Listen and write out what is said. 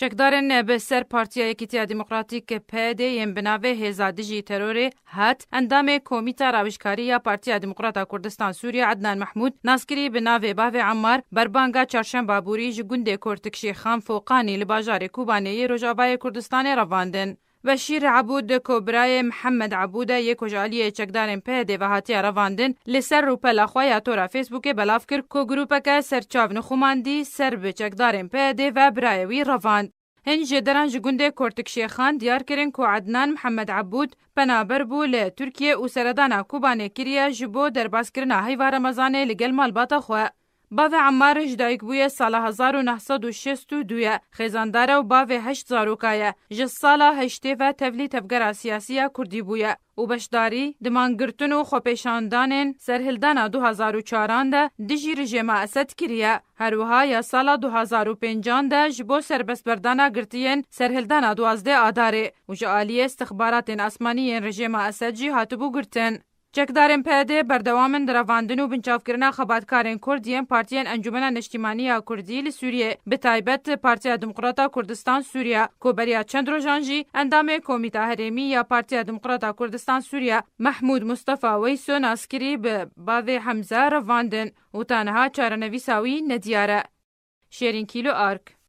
چکدارن به سر پارتیا یکیتیا دموکراتیک پد یم بناوه هزادجی ترور هات اندام کمیته راوشکاری یا پارتیا دموکراتا کردستان سوریه عدنان محمود ناسکری بناوه باوه عمار بربانگا چهارشنبه بوری جگونده کرتکشی خام فوقانی لباجار کوبانه روجاوای کردستان رواندن. و شیر عبود کبرای محمد عبود یک جالی چکدارن پد و هاتی رواندن لسر رو پلاخوای تورا فیسبوک بلاف کرد که گروپک سرچاو نخوماندی سر به چکدارن پد و برایوی رواند. هنج دران جگونده کرتکشی خان دیار کرن که عدنان محمد عبود پنابر بو لترکیه و سردانا کوبانه کریه جبو در باز کرنا هیوا رمضانه لگل مالباتا خواه. باوه عمار جدایک بویه سال 1962 خیزانداره و باوه 8 زاروکایه جز سال 8 و تولی تفگر سیاسی کردی بویه و بشداری دمانگرتن و خوپیشاندانین سرهلدان 2004 ده دیجی رژیم اسد کریه. هروها یا سال 2005 ده جبو سربسبردانا گرتین سرهلدان 12 آداره و جعالی استخبارات اسمانی رژیم اسد جی هاتبو گرتن. چکدارن پده بردوامن درواندن و بنچافکرنا خباتکارن کردین پارتیان انجمن نشتیمانی کردی لسوریه به تایبت پارتیا دموکراتا کردستان سوریه کوبریا چند روزانجی اندام کمیته هرمی یا پارتیا دموکراتا کردستان سوریه محمود مصطفی ویسو ناسکری به باوه حمزه رواندن و تنها چارنویساوی ندیاره. شیرین کیلو آرک